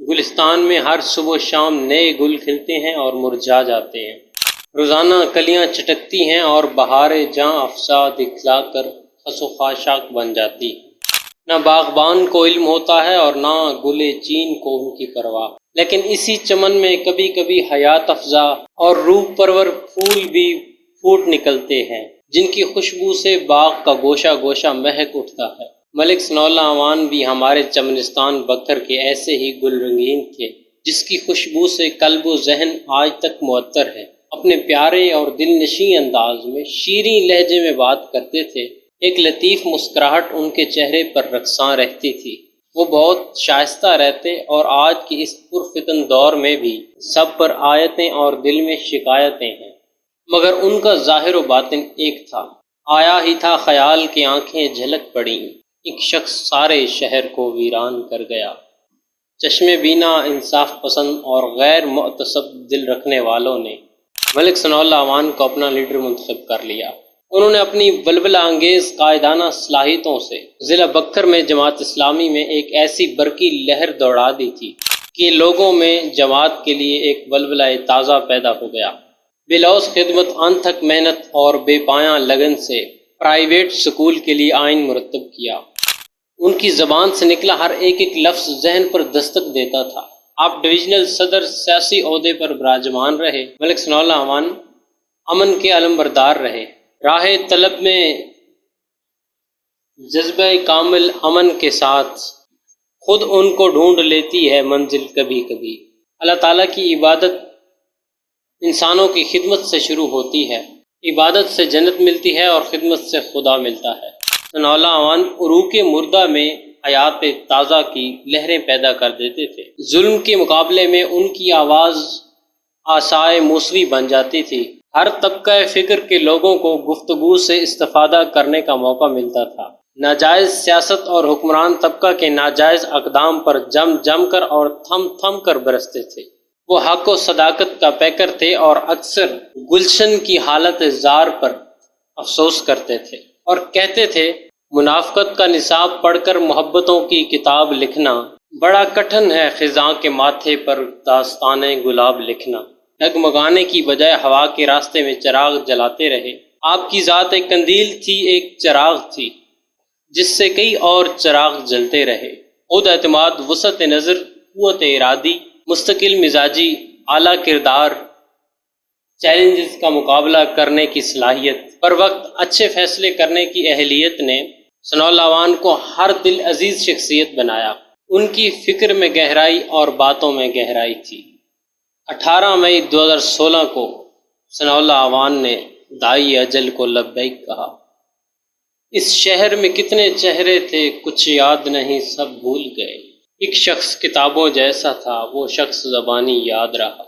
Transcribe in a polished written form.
گلستان میں ہر صبح و شام نئے گل کھلتے ہیں اور مرجھا جاتے ہیں، روزانہ کلیاں چٹکتی ہیں اور بہاریں جاں افزا دکھلا کر خس و خاشاک بن جاتی ہیں۔ نہ باغبان کو علم ہوتا ہے اور نہ گل چین کو ان کی پرواہ، لیکن اسی چمن میں کبھی کبھی حیات افزا اور روح پرور پھول بھی پھوٹ نکلتے ہیں، جن کی خوشبو سے باغ کا گوشہ گوشہ مہک اٹھتا ہے۔ ملک ثناء اللہ اعوان بھی ہمارے چمنستان بکر کے ایسے ہی گل رنگین تھے، جس کی خوشبو سے قلب و ذہن آج تک معطر ہے۔ اپنے پیارے اور دل نشیں انداز میں شیریں لہجے میں بات کرتے تھے، ایک لطیف مسکراہٹ ان کے چہرے پر رقصاں رہتی تھی۔ وہ بہت شائستہ رہتے اور آج کے اس پرفتن دور میں بھی سب پر آیتیں اور دل میں شکایتیں ہیں، مگر ان کا ظاہر و باطن ایک تھا۔ آیا ہی تھا خیال کی آنکھیں جھلک پڑیں، ایک شخص سارے شہر کو ویران کر گیا۔ چشم بینا، انصاف پسند اور غیر معتصب دل رکھنے والوں نے ملک ثناء اللہ اعوان کو اپنا لیڈر منتخب کر لیا۔ انہوں نے اپنی ولولہ انگیز قائدانہ صلاحیتوں سے ضلع بکر میں جماعت اسلامی میں ایک ایسی برقی لہر دوڑا دی تھی کہ لوگوں میں جماعت کے لیے ایک ولولہ تازہ پیدا ہو گیا۔ بلوث خدمت، انتھک محنت اور بے پایاں لگن سے پرائیویٹ سکول کے لیے آئین مرتب کیا۔ ان کی زبان سے نکلا ہر ایک لفظ ذہن پر دستک دیتا تھا۔ آپ ڈویژنل صدر سیاسی عہدے پر براجمان رہے۔ ملک ثناء اللہ اعوان امن کے علمبردار رہے۔ راہ طلب میں جذبہ کامل امن کے ساتھ خود ان کو ڈھونڈ لیتی ہے منزل کبھی کبھی۔ اللہ تعالیٰ کی عبادت انسانوں کی خدمت سے شروع ہوتی ہے۔ عبادت سے جنت ملتی ہے اور خدمت سے خدا ملتا ہے۔ ثناء اللہ اعوان عروق مردہ میں حیات تازہ کی لہریں پیدا کر دیتے تھے۔ ظلم کے مقابلے میں ان کی آواز آسائے موسوی بن جاتی تھی۔ ہر طبقہ فکر کے لوگوں کو گفتگو سے استفادہ کرنے کا موقع ملتا تھا۔ ناجائز سیاست اور حکمران طبقہ کے ناجائز اقدام پر جم جم کر اور تھم تھم کر برستے تھے۔ وہ حق و صداقت کا پیکر تھے اور اکثر گلشن کی حالت زار پر افسوس کرتے تھے اور کہتے تھے، منافقت کا نصاب پڑھ کر محبتوں کی کتاب لکھنا بڑا کٹھن ہے، خزاں کے ماتھے پر داستان گلاب لکھنا۔ ڈگمگانے کی بجائے ہوا کے راستے میں چراغ جلاتے رہے۔ آپ کی ذات ایک قندیل تھی، ایک چراغ تھی جس سے کئی اور چراغ جلتے رہے۔ خود اعتماد، وسعت نظر، قوت ارادی، مستقل مزاجی، اعلیٰ کردار، چیلنجز کا مقابلہ کرنے کی صلاحیت، پر وقت اچھے فیصلے کرنے کی اہلیت نے ثناء اللہ اعوان کو ہر دل عزیز شخصیت بنایا۔ ان کی فکر میں گہرائی اور باتوں میں گہرائی تھی۔ 18 مئی 2016 کو ثناء اللہ اعوان نے دائی اجل کو لبیک کہا۔ اس شہر میں کتنے چہرے تھے، کچھ یاد نہیں، سب بھول گئے۔ ایک شخص کتابوں جیسا تھا، وہ شخص زبانی یاد رہا۔